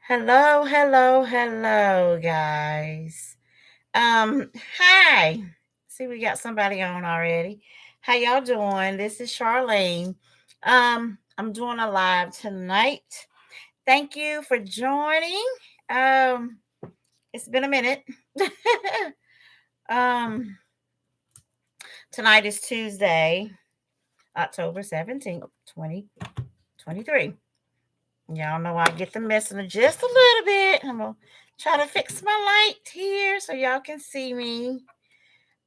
Hello, hello, hello, guys. Um, Hi. See, we got somebody on already. How y'all doing? This is Charlene. I'm doing a live tonight. Thank you for joining. Um, it's been a minute. um, Tonight is Tuesday, October 17th, 2023. Y'all know I get the messing just a little bit. I'm gonna try to fix my light here so y'all can see me.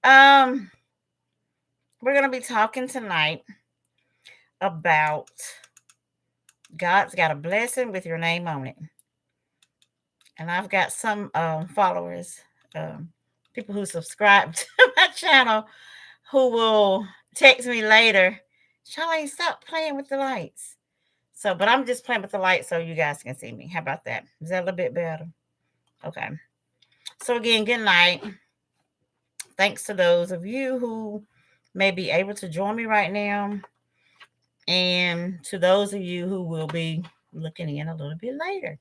Um, we're gonna be talking tonight about God's got a blessing with your name on it. And I've got some followers, um, people who subscribe to my channel who will text me later, Charlene, stop playing with the lights. So, but I'm just playing with the lights so you guys can see me. How about that? Is that a little bit better? Okay. So again, good night. Thanks to those of you who may be able to join me right now, and to those of you who will be looking in a little bit later,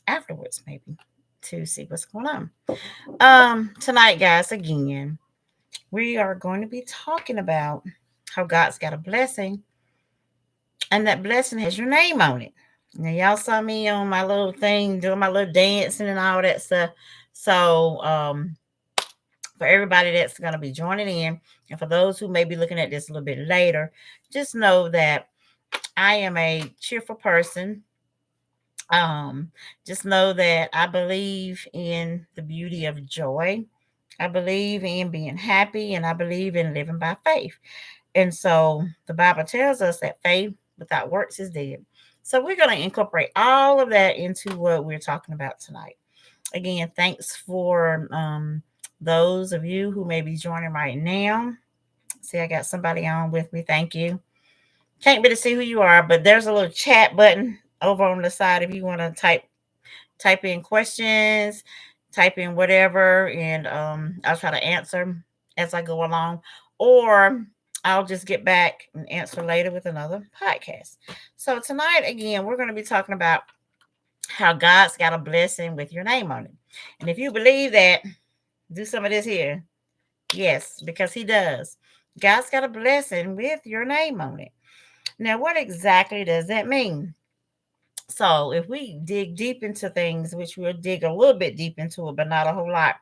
afterwards, maybe, to see what's going on. Tonight, guys, again, we are going to be talking about how God's got a blessing, and that blessing has your name on it. Now, y'all saw me on my little thing doing my little dancing and all that stuff. So, for everybody that's going to be joining in, and for those who may be looking at this a little bit later, just know that I am a cheerful person. Um, just know that I believe in the beauty of joy. I believe in being happy, and I believe in living by faith. And so the Bible tells us that faith without works is dead. So we're going to incorporate all of that into what we're talking about tonight. Again, thanks for those of you who may be joining right now. See, I got somebody on with me. Thank you. Can't really see who you are, but there's a little chat button over on the side if you want to type in questions, type in whatever, and I'll try to answer as I go along, or I'll just get back and answer later with another podcast. So tonight, again, we're going to be talking about how God's got a blessing with your name on it. And if you believe that, do some of this here. Yes, because He does. God's got a blessing with your name on it. Now, what exactly does that mean? So, if we dig deep into things, which we'll dig a little bit deep into it, but not a whole lot,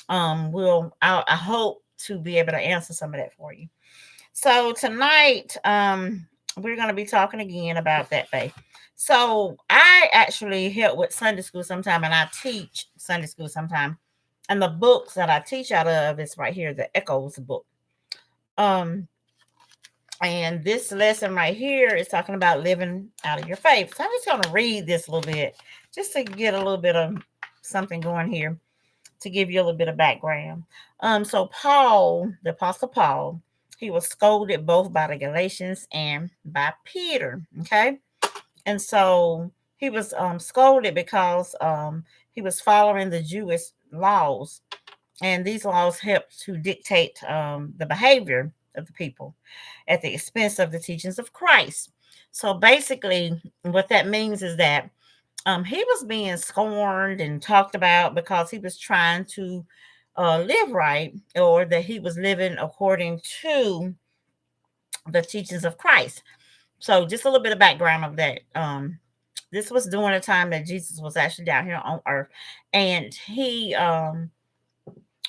I hope to be able to answer some of that for you. So tonight, we're going to be talking again about that faith. So I actually help with Sunday school sometime, and I teach Sunday school sometime. And the books that I teach out of is right here, the Echoes book. Um, and this lesson right here is talking about living out of your faith. So I'm just going to read this a little bit, just to get a little bit of something going here, to give you a little bit of background. So Paul, the Apostle Paul, he was scolded both by the Galatians and by Peter. Okay, and so he was scolded because he was following the Jewish laws, and these laws helped to dictate the behavior of the people at the expense of the teachings of Christ. So basically, what that means is that he was being scorned and talked about because he was trying to live right, or that he was living according to the teachings of Christ. So, just a little bit of background of that. This was during the time that Jesus was actually down here on earth, and he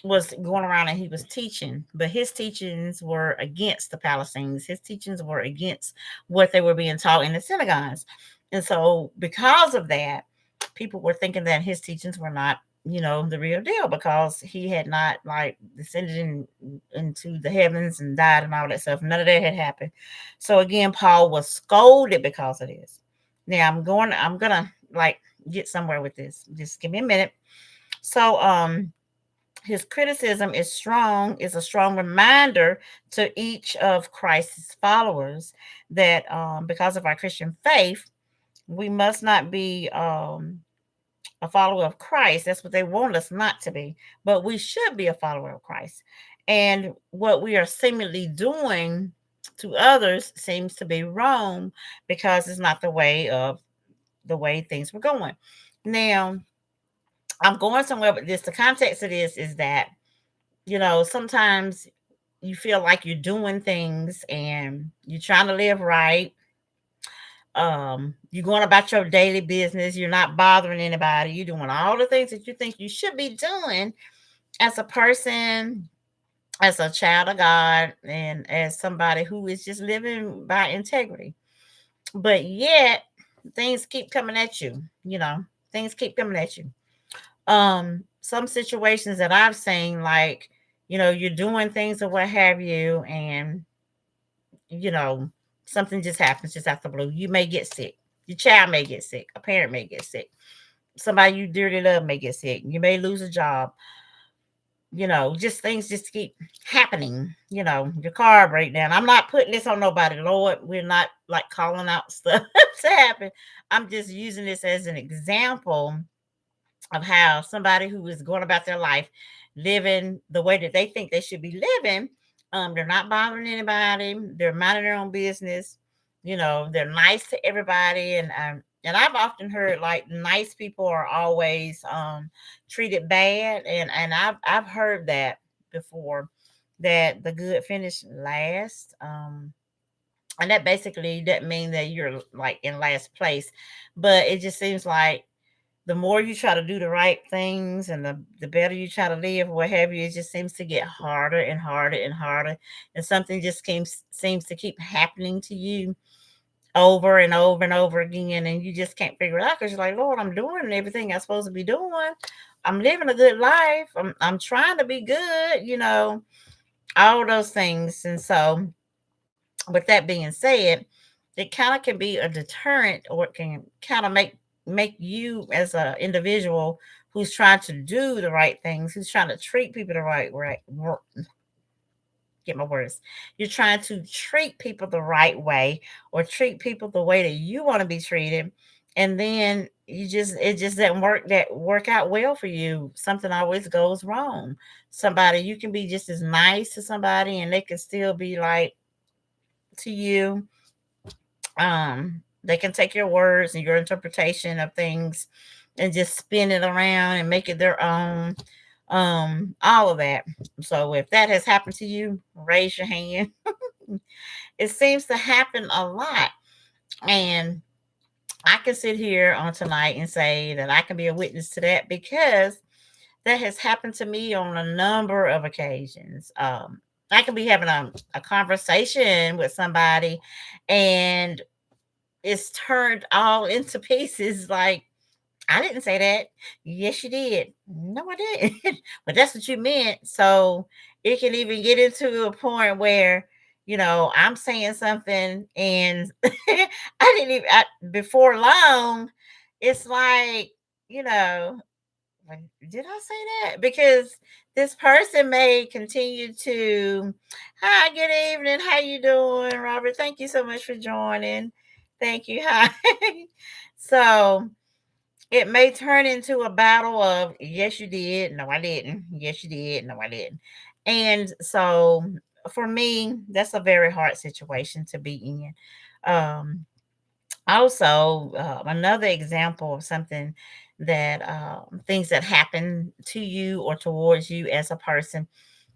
was going around and he was teaching, but his teachings were against the Palestinians. His teachings were against what they were being taught in the synagogues. And so, because of that, people were thinking that his teachings were not, the real deal, because he had not like descended into the heavens and died and all that stuff. None of that had happened. So again, Paul was scolded because of this. Now I'm gonna like get somewhere with this. Just give me a minute. So his criticism is a strong reminder to each of Christ's followers that because of our Christian faith, we must not be a follower of Christ. That's what they want us not to be, but we should be a follower of Christ. And what we are seemingly doing to others seems to be wrong, because it's not the way of the way things were going. Now, I'm going somewhere with this. The context of this is that, sometimes you feel like you're doing things and you're trying to live right. You're going about your daily business. You're not bothering anybody. You're doing all the things that you think you should be doing as a person, as a child of God, and as somebody who is just living by integrity. But yet, things keep coming at you. Things keep coming at you. Some situations that I've seen, like, you're doing things or what have you, and you know, something just happens just out the blue. You may get sick. Your child may get sick. A parent may get sick. Somebody you dearly love may get sick. You may lose a job. Just things just keep happening. Your car breakdown. I'm not putting this on nobody, Lord. We're not like calling out stuff to happen. I'm just using this as an example of how somebody who is going about their life living the way that they think they should be living, they're not bothering anybody, they're minding their own business, they're nice to everybody. And I've often heard like nice people are always treated bad, and I've heard that before, that the good finish last. And that basically doesn't mean that you're like in last place, but it just seems like the more you try to do the right things, and the better you try to live, what have you, it just seems to get harder and harder and harder. And something just seems to keep happening to you over and over and over again. And you just can't figure it out, because you're like, Lord, I'm doing everything I'm supposed to be doing. I'm living a good life. I'm trying to be good, all those things. And so, with that being said, it kind of can be a deterrent, or it can kind of make you as an individual who's trying to do the right things, who's trying to treat people the right, get my words. You're trying to treat people the right way, or treat people the way that you want to be treated, and then it just doesn't work out well for you. Something always goes wrong. Somebody, you can be just as nice to somebody, and they can still be like to you. They can take your words and your interpretation of things and just spin it around and make it their own. All of that. So if that has happened to you, raise your hand. It seems to happen a lot. And I can sit here on tonight and say that I can be a witness to that, because that has happened to me on a number of occasions. I can be having a conversation with somebody, and it's turned all into pieces. Like, I didn't say that. Yes, you did. No, I didn't. But that's what you meant. So it can even get into a point where, I'm saying something, and I didn't even, before long, it's like, you know, like, did I say that? Because this person may continue to, hi, good evening. How you doing, Robert? Thank you so much for joining. Thank you. Hi. So it may turn into a battle of, yes, you did. No, I didn't. Yes, you did. No, I didn't. And so for me, that's a very hard situation to be in. Um, Also, another example of something that things that happen to you or towards you as a person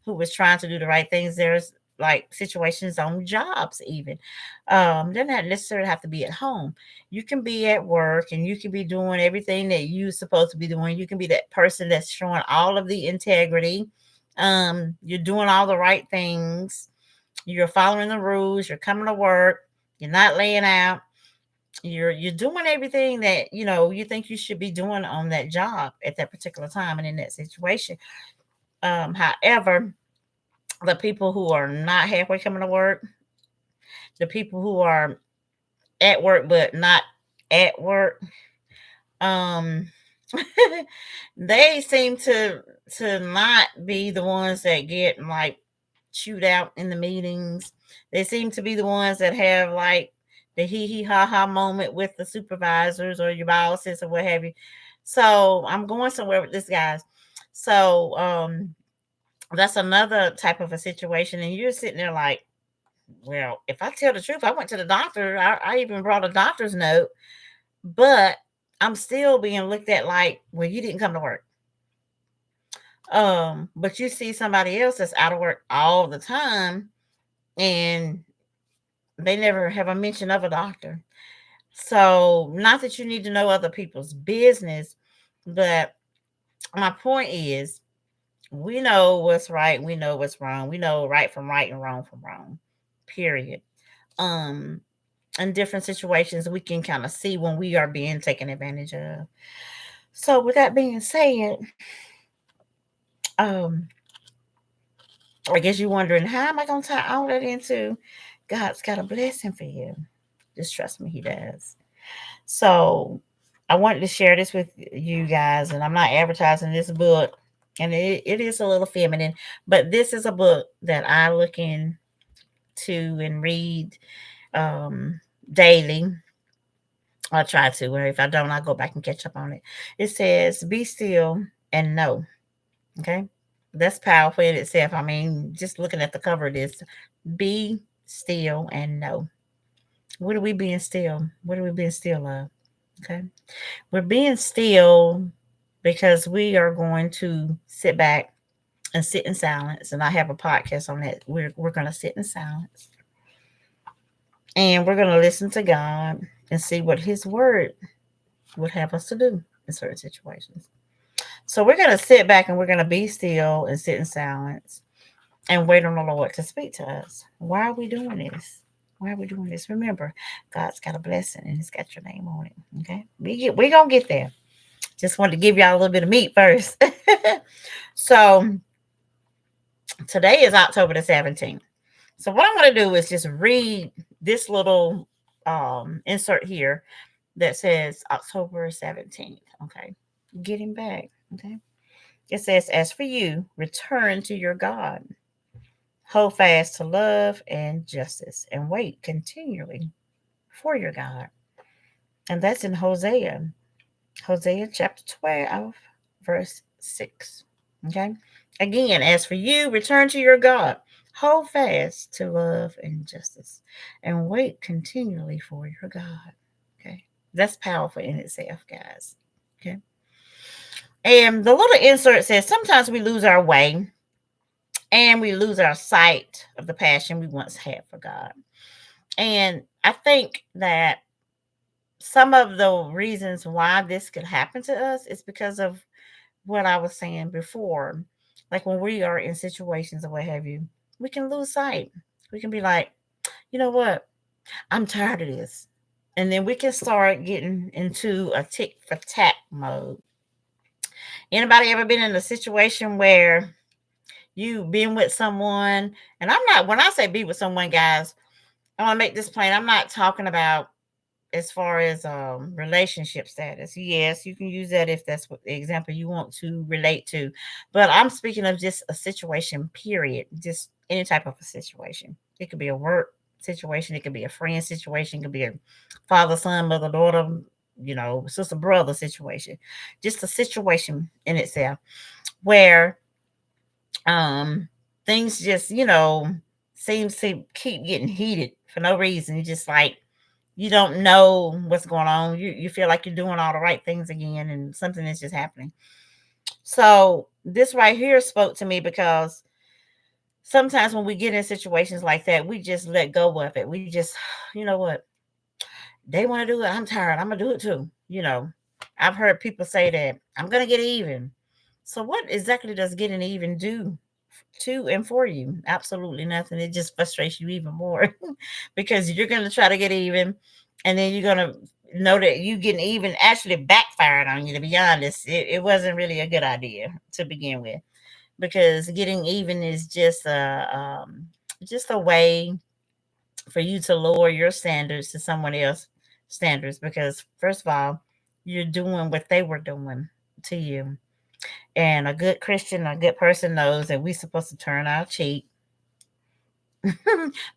who was trying to do the right things. There's like situations on jobs, even. Doesn't necessarily have to be at home. You can be at work, and you can be doing everything that you're supposed to be doing. You can be that person that's showing all of the integrity. You're doing all the right things. You're following the rules. You're coming to work. You're not laying out. You're doing everything that you think you should be doing on that job at that particular time and in that situation. However, the people who are not halfway coming to work, the people who are at work but not at work, um they seem to not be the ones that get like chewed out in the meetings. They seem to be the ones that have like the hee hee ha ha moment with the supervisors or your bosses or what have you. So I'm going somewhere with this, guys. So that's another type of a situation, and you're sitting there like, well, if I tell the truth, I went to the doctor. I even brought a doctor's note, but I'm still being looked at like, well, you didn't come to work. But you see somebody else that's out of work all the time, and they never have a mention of a doctor. So, not that you need to know other people's business, but my point is, we know what's right, we know what's wrong, we know right and wrong from wrong. Period. Um, in different situations, we can kind of see when we are being taken advantage of. So, with that being said, um, I guess you're wondering, how am I going to tie all that into God's got a blessing for you? Just trust me, He does. So I wanted to share this with you guys, and I'm not advertising this book, and it is a little feminine, but this is a book that I look into and read um, daily. I try to, or if I don't, I'll go back and catch up on it. It says, "Be still and know." Okay, that's powerful in itself. I mean, just looking at the cover of this, "Be still and know." What are we being still? What are we being still of? Okay. We're being still because we are going to sit back and sit in silence. And I have a podcast on that. We're going to sit in silence and we're going to listen to God and see what His Word would have us to do in certain situations. So we're going to sit back and we're going to be still and sit in silence and wait on the Lord to speak to us. Why are we doing this? Why are we doing this? Remember, God's got a blessing and He's got your name on it. Okay, we gonna get there. Just wanted to give y'all a little bit of meat first. So today is October the 17th. So what I'm going to do is just read this little insert here that says October 17th. Okay. Getting back. Okay. It says, "As for you, return to your God. Hold fast to love and justice and wait continually for your God." And that's in Hosea. Hosea chapter 12, verse 6. Okay. Again, "As for you, return to your God. Hold fast to love and justice and wait continually for your God." Okay. That's powerful in itself, guys. Okay. And the little insert says, "Sometimes we lose our way and we lose our sight of the passion we once had for God." And I think that some of the reasons why this could happen to us is because of what I was saying before. Like when we are in situations or what have you, we can lose sight. We can be like, you know what? I'm tired of this. And then we can start getting into a tick for tack mode. Anybody ever been in a situation where you've been with someone? And I'm not, when I say be with someone, guys, I want to make this plain. I'm not talking about as far as relationship status. Yes, you can use that if that's what the example you want to relate to, but I'm speaking of just a situation, period. Just any type of a situation. It could be a work situation, it could be a friend situation, it could be a father son, mother daughter, sister brother situation. Just a situation in itself where um things just seems to keep getting heated for no reason. You just like, you don't know what's going on. You feel like you're doing all the right things again, and something is just happening. So this right here spoke to me because sometimes when we get in situations like that, we just let go of it. We just, you know what? They want to do it. I'm tired. I'm gonna do it too. I've heard people say that I'm gonna get even. So what exactly does getting even do to and for you? Absolutely nothing. It just frustrates you even more because you're going to try to get even, and then you're going to know that you getting even actually backfired on you. To be honest, it wasn't really a good idea to begin with, because getting even is just a way for you to lower your standards to someone else's standards, because first of all, you're doing what they were doing to you. And a good Christian, a good person knows that we're supposed to turn our cheek.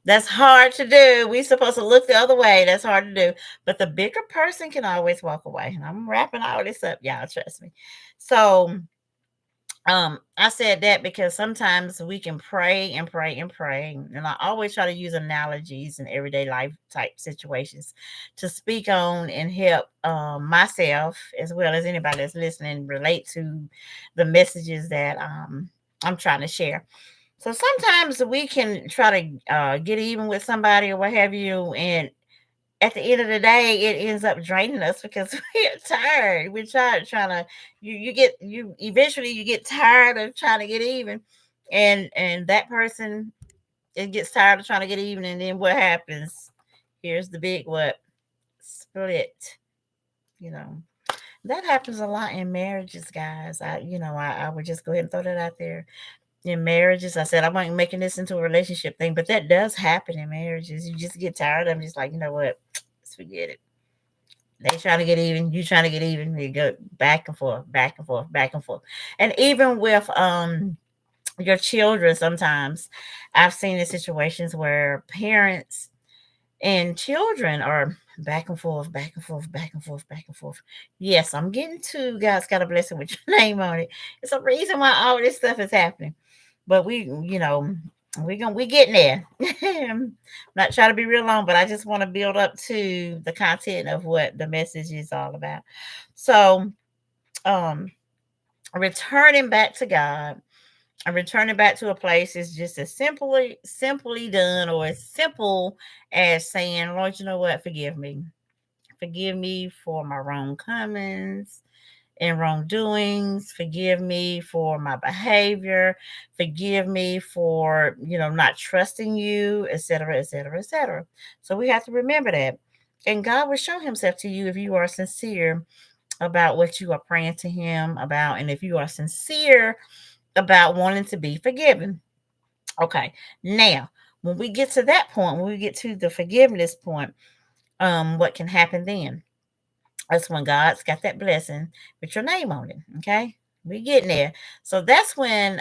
That's hard to do. We're supposed to look the other way. That's hard to do. But the bigger person can always walk away. And I'm wrapping all this up, y'all. Trust me. So, I said that because sometimes we can pray and pray and pray, and I always try to use analogies in everyday life type situations to speak on and help myself as well as anybody that's listening relate to the messages that I'm trying to share. So sometimes we can try to get even with somebody or what have you, and at the end of the day, it ends up draining us because we're tired. We're tired trying to you eventually you get tired of trying to get even, and that person it gets tired of trying to get even, and then what happens? Here's the big what split. You know that happens a lot in marriages, guys. I would just go ahead and throw that out there in marriages. I said I wasn't making this into a relationship thing, but that does happen in marriages. You just get tired of them, just like you know what, let's forget it. They trying to get even, you trying to get even. You go back and forth, back and forth, back and forth. And even with your children, sometimes I've seen in situations where parents and children are back and forth, back and forth, back and forth, back and forth. Yes, I'm getting to God's got a blessing with your name on it. It's a reason why all this stuff is happening. But we getting there. I'm not trying to be real long, but I just want to build up to the content of what the message is all about. So, um, returning back to God and returning back to a place is just as simply done, or as simple as saying, Lord, you know what? Forgive me. Forgive me for my wrong comings and wrongdoings. Forgive me for my behavior. Forgive me for, not trusting you, etc., etc., etc. So we have to remember that. And God will show himself to you if you are sincere about what you are praying to him about, and if you are sincere about wanting to be forgiven. Okay. Now, when we get to that point, when we get to the forgiveness point, what can happen then? That's when God's got that blessing with your name on it. Okay. We getting there. So that's when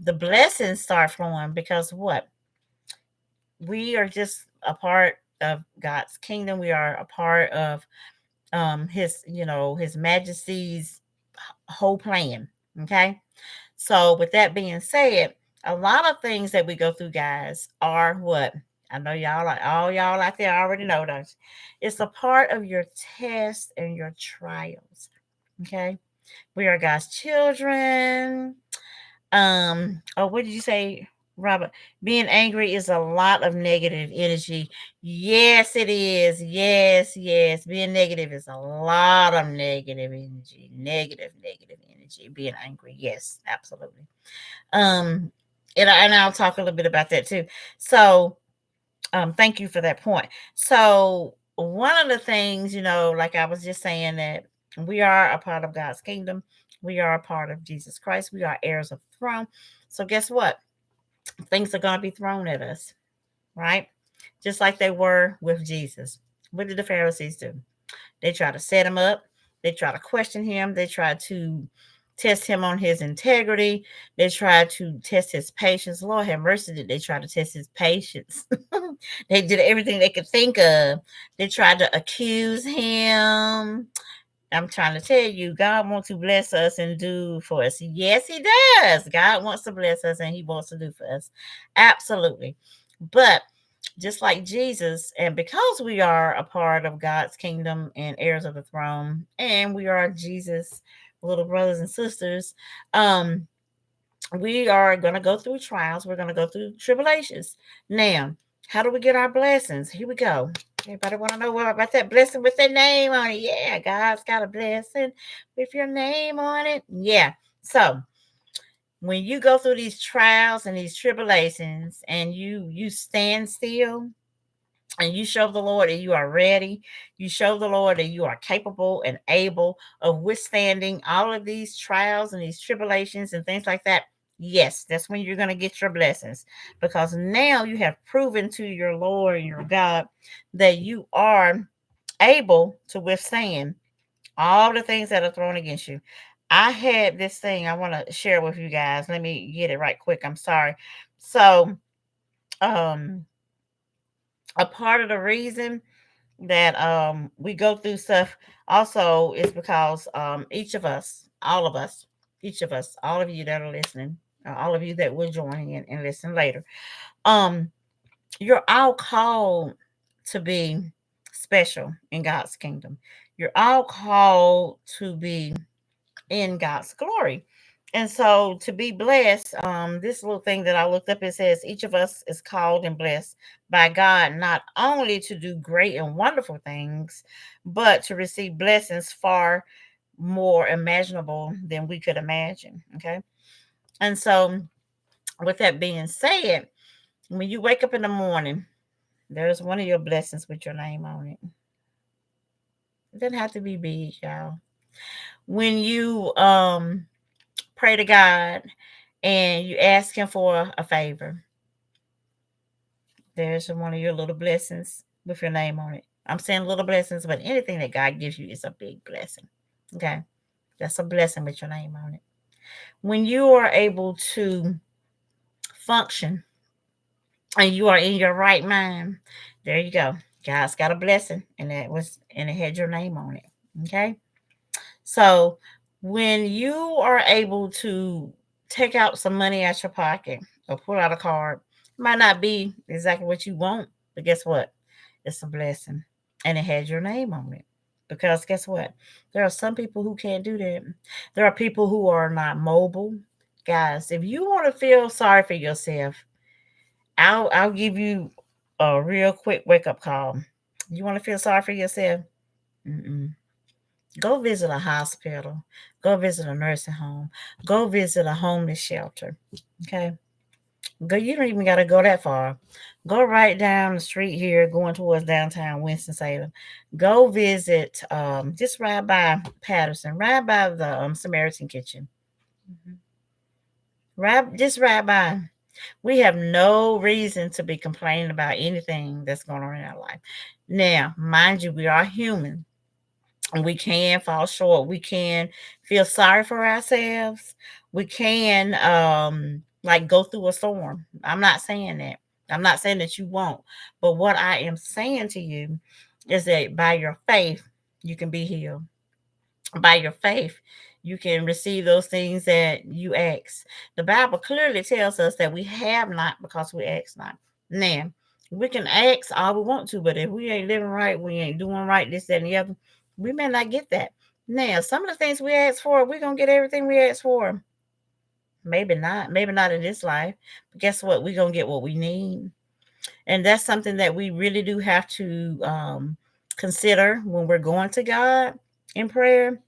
the blessings start flowing, because what? We are just a part of God's kingdom. We are a part of his majesty's whole plan. Okay. So with that being said, a lot of things that we go through, guys, are what? I know all y'all out there already know those. It's a part of your tests and your trials. Okay. We are God's children. What did you say, Robert? Being angry is a lot of negative energy. Yes, it is. Yes, yes. Being negative is a lot of negative energy. Negative energy. Being angry. Yes, absolutely. Um, and I'll talk a little bit about that too. So, thank you for that point. So, one of the things, like I was just saying, that we are a part of God's kingdom. We are a part of Jesus Christ. We are heirs of the throne. So, guess what? Things are going to be thrown at us, right? Just like they were with Jesus. What did the Pharisees do? They try to set him up. They try to question him. They try to test him on his integrity. They try to test his patience. Lord have mercy, did they try to test his patience? They did everything they could think of. They tried to accuse him. I'm trying to tell you, God wants to bless us and do for us. Yes, he does. God wants to bless us and he wants to do for us. Absolutely. But just like Jesus, and because we are a part of God's kingdom and heirs of the throne, and we are Jesus' little brothers and sisters, we are going to go through trials. We're going to go through tribulations. Now, how do we get our blessings? Here we go. Everybody want to know what about that blessing with their name on it? Yeah, God's got a blessing with your name on it. Yeah. So when you go through these trials and these tribulations, and you stand still, and you show the Lord that you are ready. You show the Lord that you are capable and able of withstanding all of these trials and these tribulations and things like that. Yes, that's when you're going to get your blessings, because now you have proven to your Lord and your God that you are able to withstand all the things that are thrown against you. I had this thing I want to share with you guys. Let me get it right quick. I'm sorry. So, um, a part of the reason that we go through stuff also is because each of us, all of us, each of us, all of you that are listening, all of you that will join in and listen later. Um, you're all called to be special in God's kingdom. You're all called to be in God's glory. And so to be blessed, this little thing that I looked up, it says each of us is called and blessed by God, not only to do great and wonderful things, but to receive blessings far more imaginable than we could imagine. Okay. And so with that being said, when you wake up in the morning, there's one of your blessings with your name on it. It doesn't have to be big, y'all. When you pray to God and you ask him for a favor, there's one of your little blessings with your name on it. I'm saying little blessings, but anything that God gives you is a big blessing. Okay. That's a blessing with your name on it. When you are able to function and you are in your right mind, there you go. God's got a blessing, and it had your name on it. Okay. So when you are able to take out some money out your pocket or pull out a card, it might not be exactly what you want, but guess what? It's a blessing, and it has your name on it. Because guess what? There are some people who can't do that. There are people who are not mobile. Guys, if you want to feel sorry for yourself, I'll give you a real quick wake up call. You want to feel sorry for yourself? Mm-mm. Go visit a hospital. Go visit a nursing home. Go visit a homeless shelter. Okay. Go. You don't even got to go that far. Go right down the street here, going towards downtown Winston-Salem. Go visit. Just ride by Patterson. Ride by the Samaritan Kitchen. Mhm. Just ride by. We have no reason to be complaining about anything that's going on in our life. Now, mind you, we are human. We can fall short. We can feel sorry for ourselves. We can like go through a storm. I'm not saying that. I'm not saying that you won't. But what I am saying to you is that by your faith, you can be healed. By your faith, you can receive those things that you ask. The Bible clearly tells us that we have not because we ask not. Now, we can ask all we want to, but if we ain't living right, we ain't doing right, this, that, and the other, we may not get that. Now, some of the things we ask for, we're going to get everything we ask for. Maybe not. Maybe not in this life. But guess what? We're going to get what we need. And that's something that we really do have to consider when we're going to God in prayer.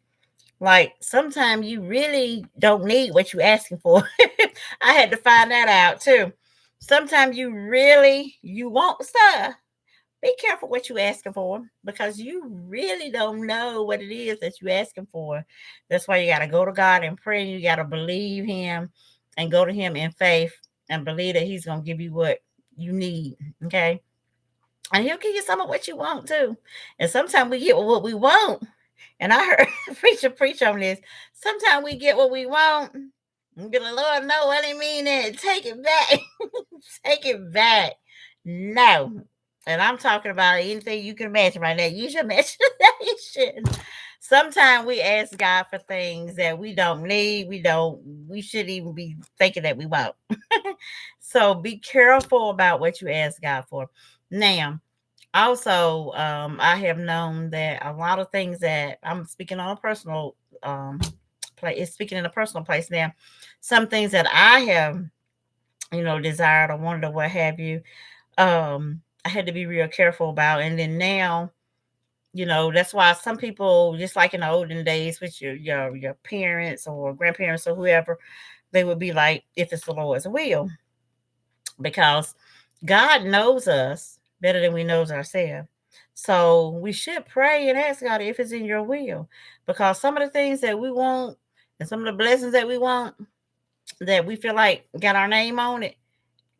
Like sometimes you really don't need what you're asking for. I had to find that out too. Sometimes you want stuff. Be careful what you're asking for because you really don't know what it is that you're asking for. That's why you got to go to God and pray. You got to believe Him and go to Him in faith and believe that He's going to give you what you need. Okay. And He'll give you some of what you want too. And sometimes we get what we want. And I heard a preacher preach on this. Sometimes we get what we want. And be like, Lord, no, I didn't mean that. Take it back. Take it back. No. And I'm talking about anything you can imagine right now. Use your imagination. Sometimes we ask God for things that we don't need. We shouldn't even be thinking that we won't. So be careful about what you ask God for. Now, also, I have known that a lot of things that I'm speaking on a personal place, speaking in a personal place now. Some things that I have, desired or wanted or what have you, I had to be real careful about. And then now, that's why some people, just like in the olden days with your parents or grandparents or whoever, they would be like, if it's the Lord's will, because God knows us better than we knows ourselves. So we should pray and ask God if it's in your will. Because some of the things that we want and some of the blessings that we want that we feel like got our name on it,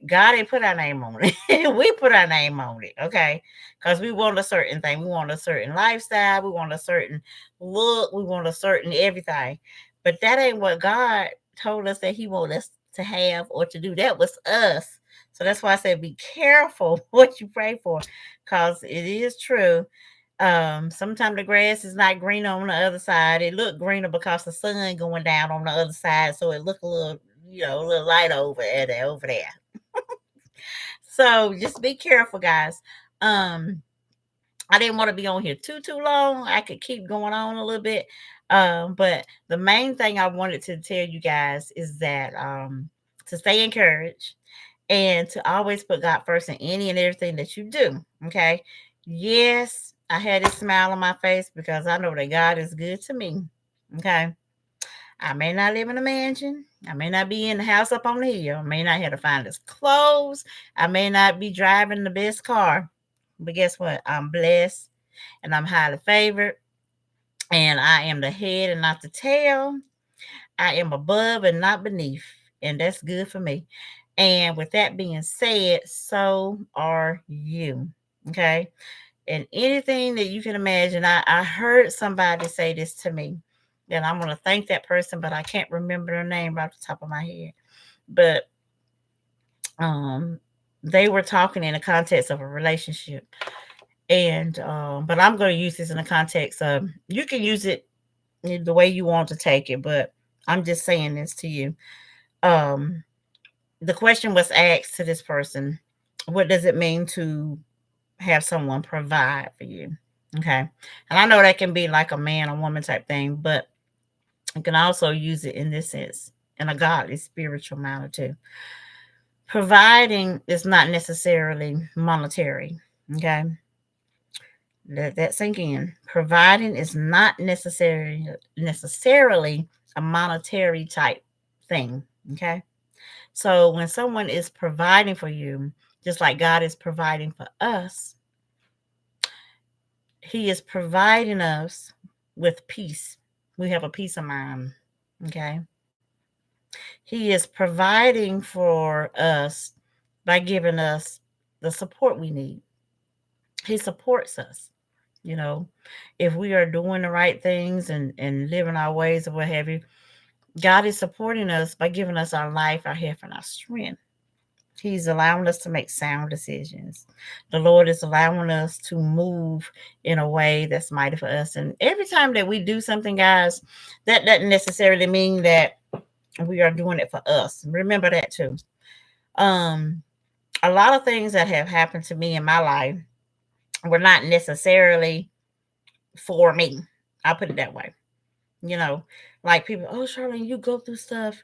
God ain't put our name on it. We put our name on it, okay? Because we want a certain thing. We want a certain lifestyle. We want a certain look. We want a certain everything. But that ain't what God told us that He wanted us to have or to do. That was us. So that's why I said be careful what you pray for, because it is true. Sometimes the grass is not greener on the other side. It look greener because the sun going down on the other side, so it look a little, a little light over there. So just be careful, guys. Um, I didn't want to be on here too long. I could keep going on a little bit. But the main thing I wanted to tell you guys is that to stay encouraged and to always put God first in any and everything that you do. Okay. Yes, I had this smile on my face because I know that God is good to me. Okay. I may not live in a mansion. I may not be in the house up on the hill. I may not have to find his clothes. I may not be driving the best car. But guess what? I'm blessed and I'm highly favored. And I am the head and not the tail. I am above and not beneath. And that's good for me. And with that being said, so are you. Okay. And anything that you can imagine, I heard somebody say this to me. And I'm going to thank that person, but I can't remember their name right off the top of my head. But they were talking in the context of a relationship. And but I'm going to use this in the context of, you can use it the way you want to take it, but I'm just saying this to you. The question was asked to this person, what does it mean to have someone provide for you? Okay. And I know that can be like a man or woman type thing, but you can also use it in this sense, in a godly spiritual manner too. Providing is not necessarily monetary. Okay. Let that sink in. Providing is not necessarily a monetary type thing. Okay. So when someone is providing for you, just like God is providing for us, He is providing us with peace. We have a peace of mind. Okay. He is providing for us by giving us the support we need. He supports us. You know, if we are doing the right things and living our ways or what have you, God is supporting us by giving us our life, our health, and our strength. He's allowing us to make sound decisions. The Lord is allowing us to move in a way that's mighty for us. And every time that we do something, guys, that doesn't necessarily mean that we are doing it for us. Remember that too. Um, a lot of things that have happened to me in my life were not necessarily for me. I'll put it that way. You know, like people, oh, Charlene, you go through stuff.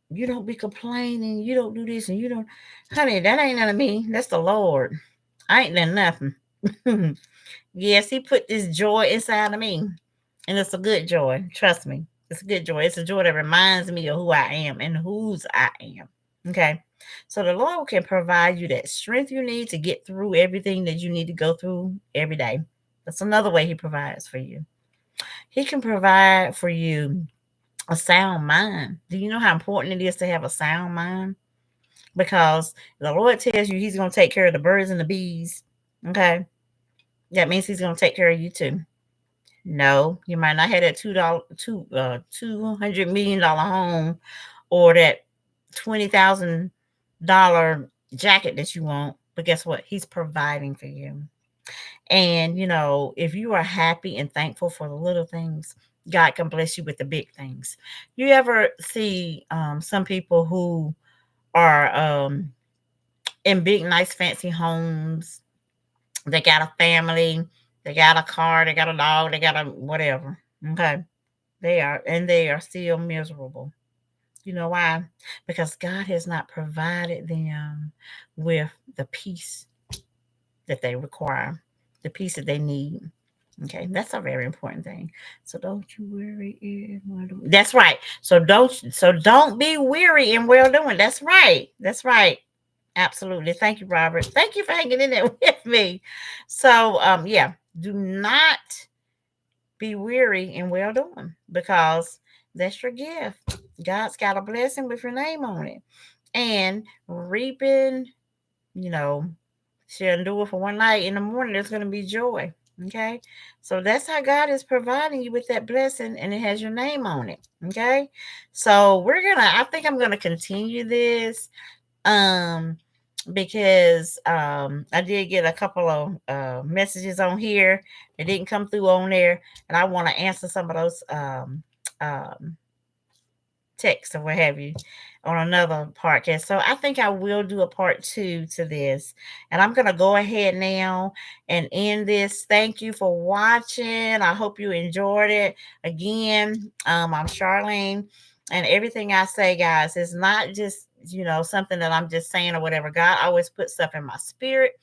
You don't be complaining. You don't do this and you don't. Honey, that ain't none of me. That's the Lord. I ain't done nothing. Yes, He put this joy inside of me. And it's a good joy. Trust me. It's a good joy. It's a joy that reminds me of who I am and whose I am. Okay. So the Lord can provide you that strength you need to get through everything that you need to go through every day. That's another way He provides for you. He can provide for you a sound mind. Do you know how important it is to have a sound mind? Because the Lord tells you He's going to take care of the birds and the bees. Okay. That means He's going to take care of you too. No, you might not have that $200 million home or that $20,000 jacket that you want. But guess what? He's providing for you. And if you are happy and thankful for the little things, God can bless you with the big things. You ever see some people who are in big, nice, fancy homes? They got a family, they got a car, they got a dog, they got a whatever. Okay. They are still miserable. You know why? Because God has not provided them with the peace that they require, the peace that they need. Okay, that's a very important thing. So don't you worry. That's right. So don't be weary in well doing. That's right. That's right. Absolutely. Thank you, Robert. Thank you for hanging in there with me. So yeah, do not be weary in well doing because that's your gift. God's got a blessing with your name on it. And reaping, you know, shall endure for one night. In the morning, there's going to be joy. Okay. So that's how God is providing you with that blessing and it has your name on it. Okay. So I think I'm going to continue this. because I did get a couple of messages on here. It didn't come through on there, and I want to answer some of those um, text or what have you on another podcast. So I think I will do a part two to this. And I'm going to go ahead now and end this. Thank you for watching. I hope you enjoyed it. Again, I'm Charlene. And everything I say, guys, is not just, something that I'm just saying or whatever. God always puts stuff in my spirit.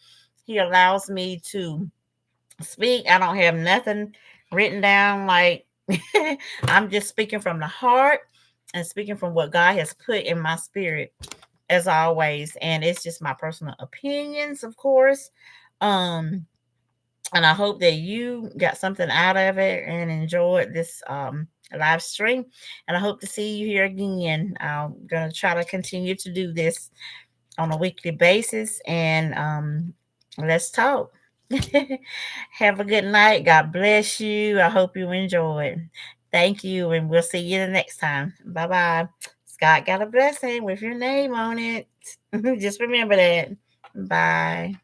He allows me to speak. I don't have nothing written down. Like, I'm just speaking from the heart and speaking from what God has put in my spirit, as always. And it's just my personal opinions, of course. Um, and I hope that you got something out of it and enjoyed this live stream. And I hope to see you here again. I'm gonna try to continue to do this on a weekly basis, and let's talk. Have a good night. God bless you. I hope you enjoyed. Thank you, and we'll see you the next time. Bye bye. Scott got a blessing with your name on it. Just remember that. Bye.